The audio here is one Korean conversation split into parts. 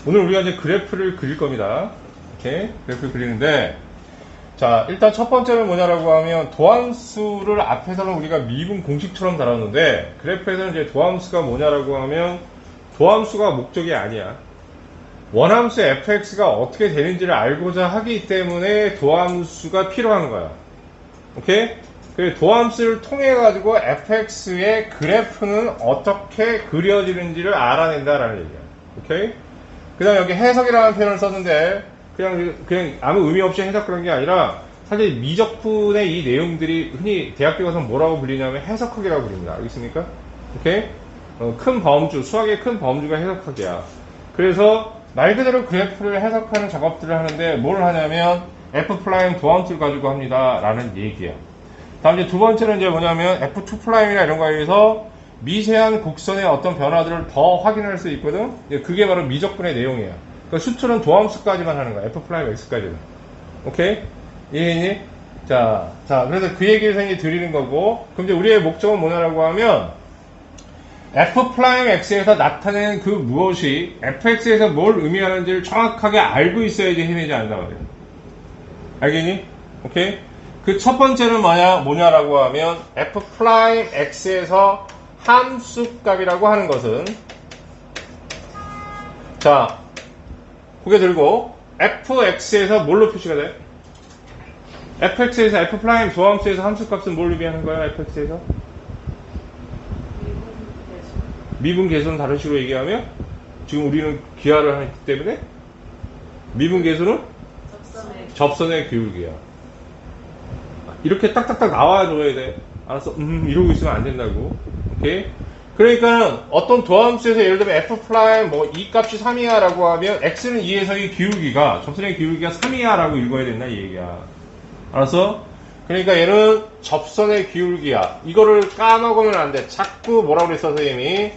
오늘 우리가 이제 그래프를 그릴 겁니다. 이렇게 그래프를 그리는데, 자, 일단 첫 번째는 뭐냐라고 하면 도함수를 앞에서는 우리가 미분 공식처럼 다뤘는데, 그래프에서는 이제 도함수가 뭐냐라고 하면 도함수가 목적이 아니야. 원함수 fx가 어떻게 되는지를 알고자 하기 때문에 도함수가 필요한 거야. 오케이? 그 도함수를 통해 가지고 fx의 그래프는 어떻게 그려지는지를 알아낸다라는 얘기야. 오케이? 그 다음 여기 해석이라는 표현을 썼는데 그냥 아무 의미 없이 해석하는 게 아니라 사실 미적분의 이 내용들이 흔히 대학교 가서 뭐라고 불리냐면 해석학이라고 불립니다. 알겠습니까? 오케이? 큰 범주, 수학의 큰 범주가 해석학이야. 그래서 말 그대로 그래프를 해석하는 작업들을 하는데 뭘 하냐면 F' 도함수를 가지고 합니다. 라는 얘기야. 다음 이제 두 번째는 이제 뭐냐면 F2'이나 이런 거에 의해서 미세한 곡선의 어떤 변화들을 더 확인할 수 있거든? 그게 바로 미적분의 내용이야. 그러니까 수투는 도함수까지만 하는 거야. F'X까지는. 오케이? 이해했니? 자, 그래서 그 얘기를 선생님이 드리는 거고, 그럼 이제 우리의 목적은 뭐냐라고 하면, F'X에서 나타내는 그 무엇이 Fx에서 뭘 의미하는지를 정확하게 알고 있어야지 해내지 않는다 말이야. 알겠니? 오케이? 그 첫 번째는 뭐냐라고 하면, F'X에서 함수값이라고 하는 것은, 자, 고개 들고, fx에서 뭘로 표시가 돼? fx에서 f' 도함수에서 함수값은 뭘 의미하는 거야, fx에서? 미분 계수는 다른 식으로 얘기하면? 지금 우리는 기하를 하기 때문에? 미분 계수는? 접선의 기울기야. 이렇게 딱딱딱 나와줘야 돼. 알았어? 이러고 있으면 안 된다고. 오케이? 그러니까 어떤 도함수에서 예를 들면 f' 이 값이 3이야 라고 하면 x는 2에서 이 기울기가 접선의 기울기가 3이야 라고 읽어야 된다 이 얘기야. 알았어? 그러니까 얘는 접선의 기울기야. 이거를 까먹으면 안 돼. 자꾸 뭐라고 그랬어 선생님이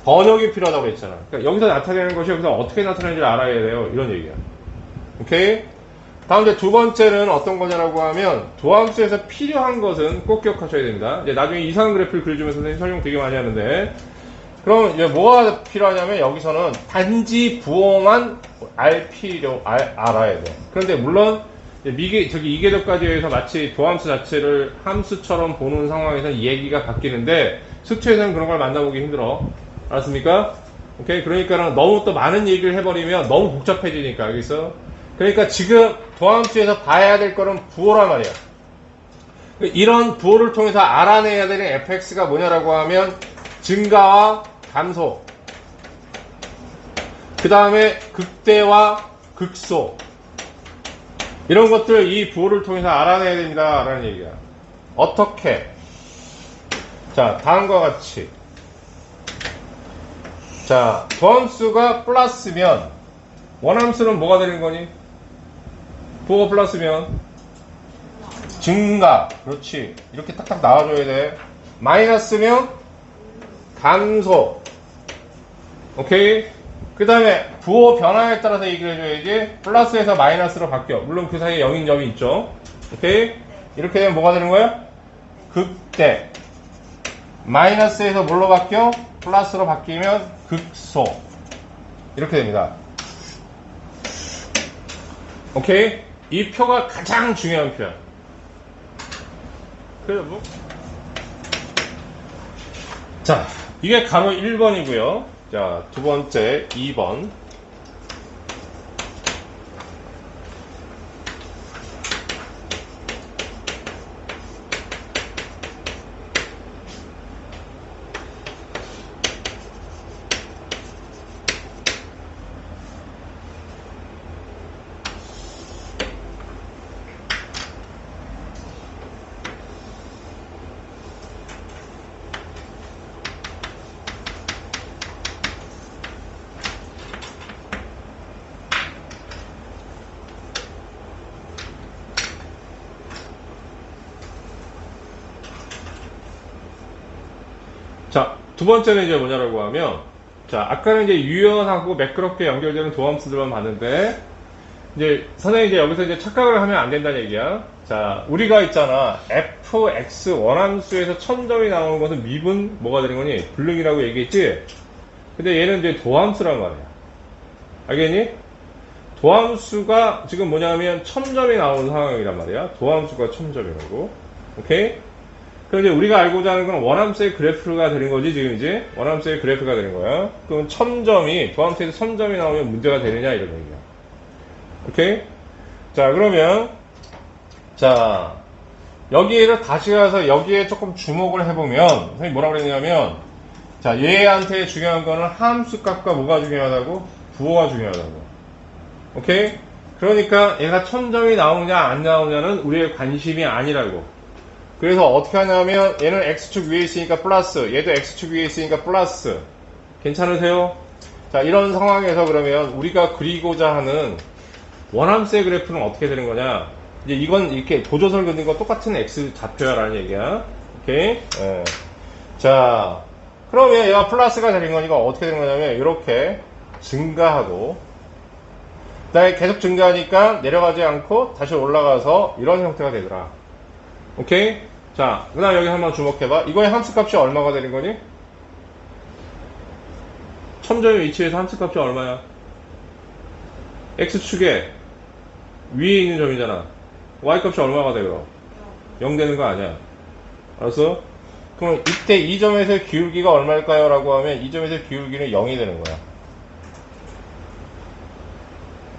번역이 필요하다고 그랬잖아. 그러니까 여기서 나타내는 것이 여기서 어떻게 나타나는지 알아야 돼요. 이런 얘기야. 오케이? 다음 이제 두 번째는 어떤 거냐라고 하면 도함수에서 필요한 것은 꼭 기억하셔야 됩니다. 이제 나중에 이상한 그래프를 그려주면서 선생님 설명 되게 많이 하는데 그럼 이제 뭐가 필요하냐면 여기서는 단지 부호만 알아야 돼. 그런데 물론 이계적까지 해서 마치 도함수 자체를 함수처럼 보는 상황에서 얘기가 바뀌는데 수투에서는 그런 걸 만나보기 힘들어. 알았습니까? 오케이? 그러니까 너무 또 많은 얘기를 해버리면 너무 복잡해지니까 알겠어? 그러니까 지금 도함수에서 봐야 될 거는 부호란 말이야. 이런 부호를 통해서 알아내야 되는 fx가 뭐냐라고 하면 증가와 감소, 그 다음에 극대와 극소, 이런 것들 이 부호를 통해서 알아내야 됩니다 라는 얘기야. 어떻게? 자, 다음과 같이, 자, 도함수가 플러스면 원함수는 뭐가 되는 거니? 부호가 플러스면 증가. 그렇지. 이렇게 딱딱 나와줘야 돼. 마이너스면 감소. 오케이? 그 다음에 부호 변화에 따라서 얘기를 해줘야지. 플러스에서 마이너스로 바뀌어. 물론 그 사이에 0인 점이 있죠. 오케이? 이렇게 되면 뭐가 되는 거야? 극대. 마이너스에서 뭘로 바뀌어? 플러스로 바뀌면 극소. 이렇게 됩니다. 오케이? 이 표가 가장 중요한 표야. 그래, 뭐. 자, 이게 가로 1번이고요. 자, 두 번째 2번. 자, 두 번째는 이제 뭐냐라고 하면, 자, 아까는 이제 유연하고 매끄럽게 연결되는 도함수들만 봤는데, 이제 선생님이 이제 여기서 이제 착각을 하면 안 된다는 얘기야. 자, 우리가 있잖아. fx 원함수에서 1000점이 나오는 것은 미분 뭐가 되는 거니? 불능이라고 얘기했지? 근데 얘는 이제 도함수란 말이야. 알겠니? 도함수가 지금 뭐냐면 1000점이 나오는 상황이란 말이야. 도함수가 1000점이라고. 오케이? 그럼 이제 우리가 알고자 하는 건 원함수의 그래프가 되는 거지, 지금 이제. 원함수의 그래프가 되는 거야. 그럼 1000점이, 도함수에서 1000점이 나오면 문제가 되느냐, 이런 얘기야. 오케이? 자, 그러면, 자, 여기를 다시 가서 여기에 조금 주목을 해보면, 선생님이 뭐라고 그랬냐면, 자, 얘한테 중요한 거는 함수 값과 뭐가 중요하다고? 부호가 중요하다고. 오케이? 그러니까 얘가 1000점이 나오느냐, 안 나오느냐는 우리의 관심이 아니라고. 그래서 어떻게 하냐면, 얘는 X축 위에 있으니까 플러스, 얘도 X축 위에 있으니까 플러스. 괜찮으세요? 자, 이런 상황에서 그러면 우리가 그리고자 하는 원함수의 그래프는 어떻게 되는 거냐? 이제 이건 이렇게 도조설 그리는 거 똑같은 X 좌표야라는 얘기야. 오케이? 예. 자, 그러면 얘가 플러스가 되는 거니까 어떻게 되는 거냐면, 이렇게 증가하고, 그 다음에 계속 증가하니까 내려가지 않고 다시 올라가서 이런 형태가 되더라. 오케이? 자, 그 다음 여기 한번 주목해봐. 이거의 함수값이 얼마가 되는 거니? 1000점의 위치에서 함수값이 얼마야? X축에 위에 있는 점이잖아. Y값이 얼마가 돼, 그럼? 0 되는 거 아니야. 알았어? 그럼 이때 이 점에서의 기울기가 얼마일까요? 라고 하면 이 점에서의 기울기는 0이 되는 거야.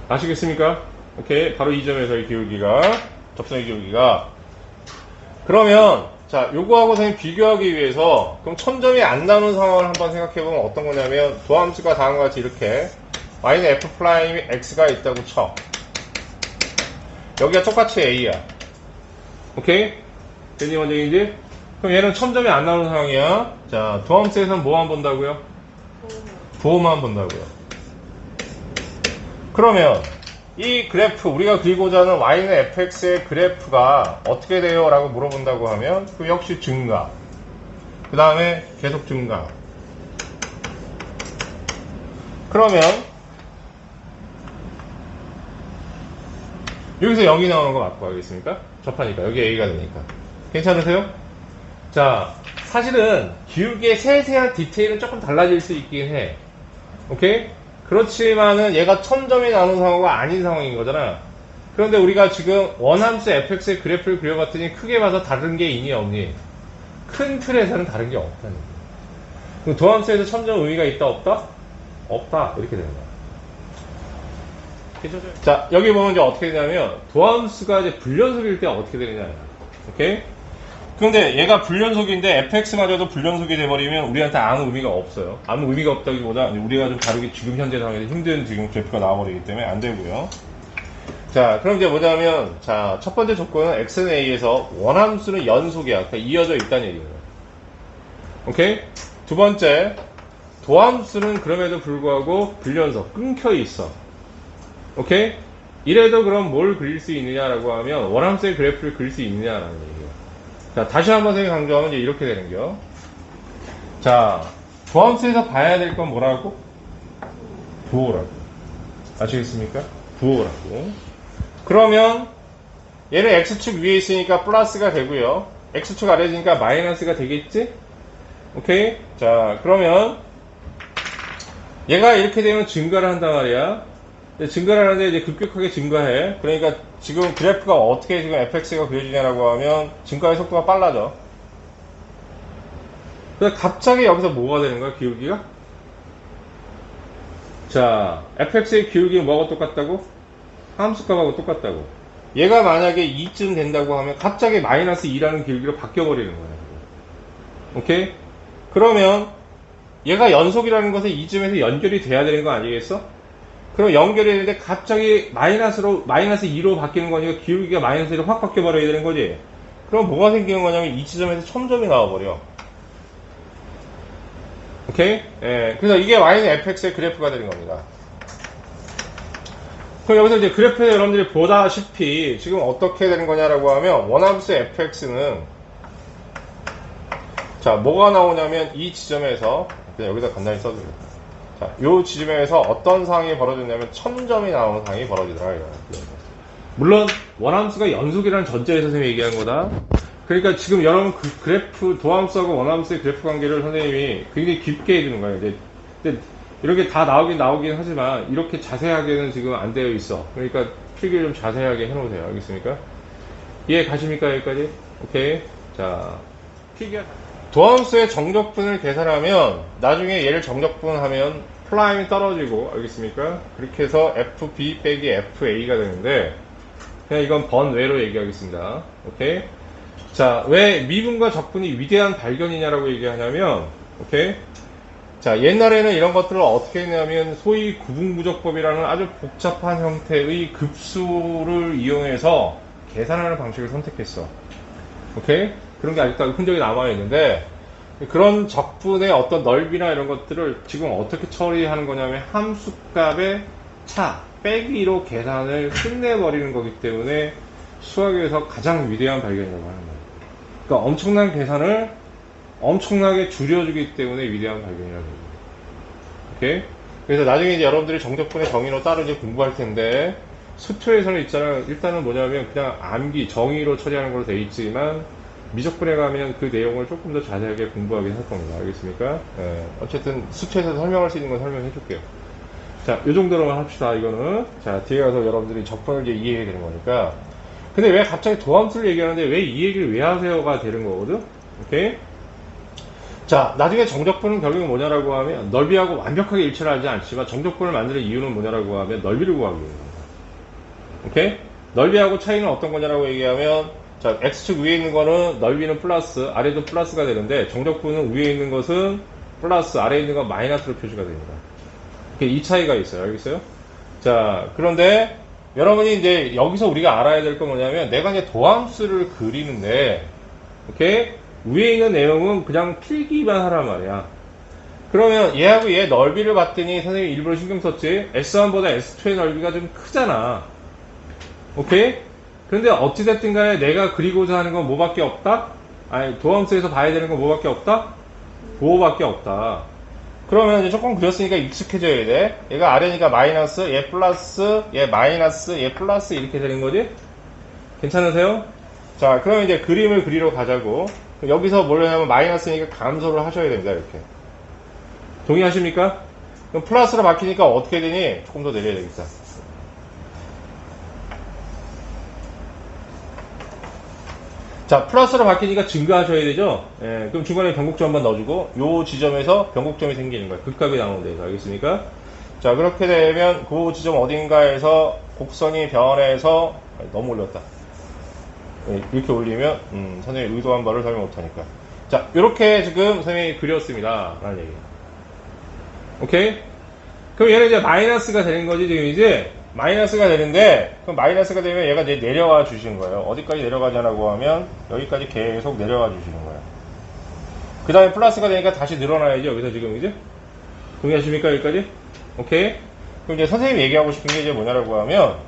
아시겠습니까? 오케이. 바로 이 점에서의 기울기가, 접선의 기울기가. 그러면, 자, 요거하고 선생님 비교하기 위해서, 그럼 1000점이 안 나오는 상황을 한번 생각해보면 어떤 거냐면, 도함수가 다음과 같이 이렇게, y는 f 프라임이 x가 있다고 쳐. 여기가 똑같이 a야. 오케이? 됐니, 원장님들? 그럼 얘는 1000점이 안 나오는 상황이야. 자, 도함수에서는 뭐만 본다고요? 부호만 본다고요. 그러면 이 그래프, 우리가 그리고자 하는 y는 fx의 그래프가 어떻게 돼요? 라고 물어본다고 하면 그 역시 증가, 그 다음에 계속 증가. 그러면 여기서 0이 나오는 거 맞고 하겠습니까? 접하니까 여기 a가 되니까. 괜찮으세요? 자, 사실은 기울기의 세세한 디테일은 조금 달라질 수 있긴 해. 오케이? 그렇지만은 얘가 1000점이 나오는 상황과 아닌 상황인 거잖아. 그런데 우리가 지금 원함수 fx의 그래프를 그려봤더니 크게 봐서 다른 게 있니 없니? 큰 틀에서는 다른 게 없다는 거야. 도함수에서 1000점 의미가 있다 없다? 없다. 이렇게 되는 거야. 자, 여기 보면 이제 어떻게 되냐면 도함수가 이제 불연속일 때 어떻게 되느냐. 오케이? 그런데 얘가 불연속인데 fx마저도 불연속이 돼버리면 우리한테 아무 의미가 없어요. 아무 의미가 없다기보다 우리가 좀 다르게 지금 현재 상황에서 힘든 지금 그래프가 나와버리기 때문에 안 되고요. 자, 그럼 이제 뭐냐면, 자, 첫 번째 조건은 x는 a에서 원함수는 연속이야. 그러니까 이어져 있다는 얘기예요. 오케이? 두 번째, 도함수는 그럼에도 불구하고 불연속, 끊겨 있어. 오케이? 이래도 그럼 뭘 그릴 수 있느냐라고 하면 원함수의 그래프를 그릴 수 있느냐라는 얘기예요. 자, 다시 한번 선생님 강조하면 이제 이렇게 되는겨. 자, 도함수에서 봐야 될 건 뭐라고? 부호라고. 아시겠습니까? 부호라고. 그러면 얘는 x축 위에 있으니까 플러스가 되고요. x축 아래에 있으니까 마이너스가 되겠지? 오케이? 자, 그러면 얘가 이렇게 되면 증가를 한단 말이야. 증가를 하는데 이제 급격하게 증가해. 그러니까 지금 그래프가 어떻게 지금 fx가 그려지냐라고 하면 증가의 속도가 빨라져. 그래서 갑자기 여기서 뭐가 되는 거야, 기울기가? 자, fx의 기울기는 뭐하고 똑같다고? 함수값하고 똑같다고. 얘가 만약에 2쯤 된다고 하면 갑자기 마이너스 2라는 기울기로 바뀌어버리는 거야. 오케이? 그러면 얘가 연속이라는 것은 이쯤에서 연결이 돼야 되는 거 아니겠어? 그럼 연결이 되는데 갑자기 마이너스 2로 바뀌는 거니까 기울기가 마이너스 1로 확 바뀌어버려야 되는 거지. 그럼 뭐가 생기는 거냐면 이 지점에서 1000점이 나와버려. 오케이? 예. 그래서 이게 y는 fx의 그래프가 되는 겁니다. 그럼 여기서 이제 그래프에 여러분들이 보다시피 지금 어떻게 되는 거냐라고 하면 원함수 fx는 자, 뭐가 나오냐면 이 지점에서 그냥 여기다 간단히 써주겠다. 자, 요 지점에서 어떤 상황이 벌어졌냐면 1000점이 나오는 상황이 벌어지더라. 이거. 물론 원함수가 연속이라는 전제에서 선생님이 얘기한 거다. 그러니까 지금 여러분 그 그래프 도함수하고 원함수의 그래프 관계를 선생님이 굉장히 깊게 해주는 거예요. 근데 이렇게 다 나오긴 하지만 이렇게 자세하게는 지금 안 되어 있어. 그러니까 필기를 좀 자세하게 해놓으세요. 알겠습니까? 이해 가십니까? 여기까지? 오케이. 자, 필기. 도함수의 정적분을 계산하면 나중에 얘를 정적분하면 플라임이 떨어지고, 알겠습니까? 그렇게 해서 FB 빼기 FA가 되는데 그냥 이건 번외로 얘기하겠습니다. 오케이? 자, 왜 미분과 적분이 위대한 발견이냐라고 얘기하냐면, 오케이? 자, 옛날에는 이런 것들을 어떻게 했냐면 소위 구분구적법이라는 아주 복잡한 형태의 급수를 이용해서 계산하는 방식을 선택했어. 오케이? 그런 게 아직도 흔적이 남아있는데, 그런 적분의 어떤 넓이나 이런 것들을 지금 어떻게 처리하는 거냐면 함수값의 차, 빼기로 계산을 끝내버리는 거기 때문에 수학에서 가장 위대한 발견이라고 하는 거예요. 그러니까 엄청난 계산을 엄청나게 줄여주기 때문에 위대한 발견이라고 해요. 오케이? 그래서 나중에 이제 여러분들이 정적분의 정의로 따로 이제 공부할 텐데, 수표에서는 있잖아. 일단은 뭐냐면 그냥 암기, 정의로 처리하는 걸로 돼 있지만, 미적분에 가면 그 내용을 조금 더 자세하게 공부하긴 할 겁니다. 알겠습니까? 예. 어쨌든 수표에서 설명할 수 있는 건 설명해 줄게요. 자, 요 정도로만 합시다, 이거는. 자, 뒤에 가서 여러분들이 적분을 이제 이해해야 되는 거니까. 근데 왜 갑자기 도함수를 얘기하는데 왜 이 얘기를 왜 하세요가 되는 거거든? 오케이? 자, 나중에 정적분은 결국은 뭐냐라고 하면 넓이하고 완벽하게 일치를 하지 않지만 정적분을 만드는 이유는 뭐냐라고 하면 넓이를 구하기 위해서입니다. 오케이? 넓이하고 차이는 어떤 거냐라고 얘기하면 자, X축 위에 있는 거는 넓이는 플러스, 아래도 플러스가 되는데 정적분은 위에 있는 것은 플러스, 아래에 있는 건 마이너스로 표시가 됩니다. 이 차이가 있어요. 알겠어요? 자, 그런데 여러분이 이제 여기서 우리가 알아야 될 건 뭐냐면 내가 이제 도함수를 그리는데 오케이? 위에 있는 내용은 그냥 필기만 하란 말이야. 그러면 얘하고 얘 넓이를 봤더니 선생님이 일부러 신경 썼지? S1보다 S2의 넓이가 좀 크잖아. 오케이? 그런데 어찌됐든 간에 내가 그리고자 하는 건 뭐밖에 없다? 아니, 도함수에서 봐야 되는 건 뭐밖에 없다? 보호밖에 없다. 그러면 이제 조금 그렸으니까 익숙해져야 돼. 얘가 아래니까 마이너스, 얘 플러스, 얘 마이너스, 얘 플러스 이렇게 되는 거지? 괜찮으세요? 자, 그러면 이제 그림을 그리러 가자고. 여기서 뭐냐면 마이너스니까 감소를 하셔야 됩니다. 이렇게. 동의하십니까? 그럼 플러스로 바뀌니까 어떻게 되니? 조금 더 내려야 되겠다. 자, 플러스로 바뀌니까 증가하셔야 되죠? 예, 그럼 중간에 변곡점 한번 넣어주고, 요 지점에서 변곡점이 생기는 거예요. 극값이 나오는 데서. 알겠습니까? 자, 그렇게 되면 그 지점 어딘가에서 곡선이 변해서, 너무 올렸다. 예, 이렇게 올리면, 선생님이 의도한 바를 설명 못하니까. 자, 이렇게 지금 선생님이 그렸습니다. 라는 얘기예요. 오케이? 그럼 얘는 이제 마이너스가 되는 거지, 지금 이제. 마이너스가 되는데 그럼 마이너스가 되면 얘가 이제 내려와 주시는 거예요. 어디까지 내려가냐라고 하면 여기까지 계속 내려와 주시는 거예요. 그 다음에 플러스가 되니까 다시 늘어나야죠. 여기서 지금 이제 동의하십니까? 여기까지? 오케이. 그럼 이제 선생님이 얘기하고 싶은 게 이제 뭐냐라고 하면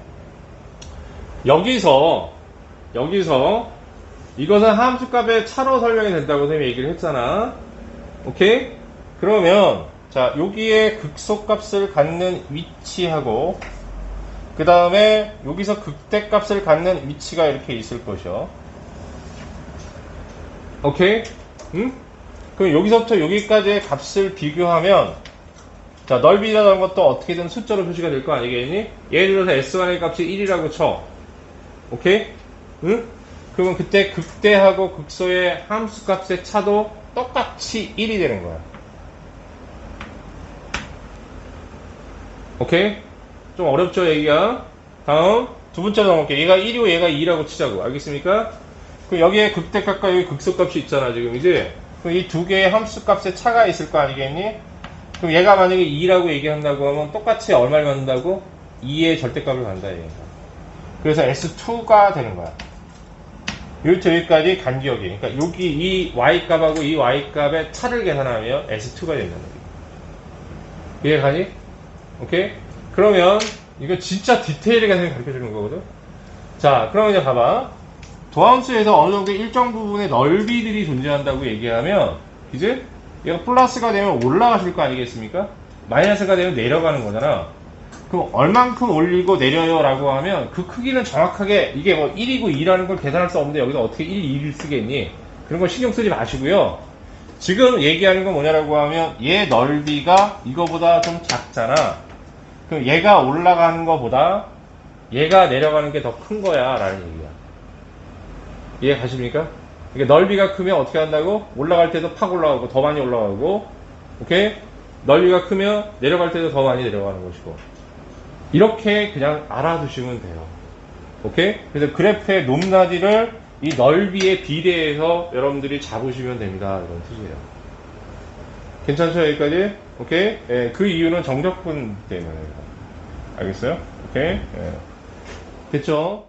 여기서 이것은 함수값의 차로 설명이 된다고 선생님이 얘기를 했잖아. 오케이. 그러면 자, 여기에 극소값을 갖는 위치하고 그 다음에 여기서 극대값을 갖는 위치가 이렇게 있을 것이요. 오케이? 응? 그럼 여기서부터 여기까지의 값을 비교하면 자, 넓이라는 것도 어떻게든 숫자로 표시가 될 거 아니겠니? 예를 들어서 S1의 값이 1이라고 쳐. 오케이? 응? 그러면 그때 극대하고 극소의 함수값의 차도 똑같이 1이 되는 거야. 오케이? 좀 어렵죠, 얘기가? 다음, 두 번째로 넘어갈게요. 얘가 1이고 얘가 2라고 치자고. 알겠습니까? 그럼 여기에 극대값과 여기 극소값이 있잖아, 지금 이제. 그럼 이 두 개의 함수값의 차가 있을 거 아니겠니? 그럼 얘가 만약에 2라고 얘기한다고 하면 똑같이 얼마를 갖는다고? 2의 절대값을 간다, 얘가. 그래서 S2가 되는 거야. 여기부터 여기까지 간기역이. 그러니까 여기 이 Y값하고 이 Y값의 차를 계산하면 S2가 된다는 거지. 이해가니? 오케이? 그러면 이거 진짜 디테일하게 가르쳐 주는 거거든. 자, 그럼 이제 봐봐. 도함수에서 어느 정도 일정 부분의 넓이들이 존재한다고 얘기하면 이제 얘가 플러스가 되면 올라가실 거 아니겠습니까? 마이너스가 되면 내려가는 거잖아. 그럼 얼만큼 올리고 내려요 라고 하면 그 크기는 정확하게 이게 뭐 1이고 2라는 걸 계산할 수 없는데 여기서 어떻게 1, 2를 쓰겠니? 그런 거 신경 쓰지 마시고요. 지금 얘기하는 건 뭐냐라고 하면 얘 넓이가 이거보다 좀 작잖아. 그럼 얘가 올라가는 거보다 얘가 내려가는 게 더 큰 거야 라는 얘기야. 이해 가십니까? 그러니까 넓이가 크면 어떻게 한다고? 올라갈 때도 팍 올라가고 더 많이 올라가고, 오케이? 넓이가 크면 내려갈 때도 더 많이 내려가는 것이고, 이렇게 그냥 알아두시면 돼요. 오케이? 그래서 그래프의 높낮이를 이 넓이에 비례해서 여러분들이 잡으시면 됩니다. 이런 뜻이에요. 괜찮죠? 여기까지? 오케이? 예, 그 이유는 정적분 때문에. 알겠어요? 오케이? 예. 됐죠?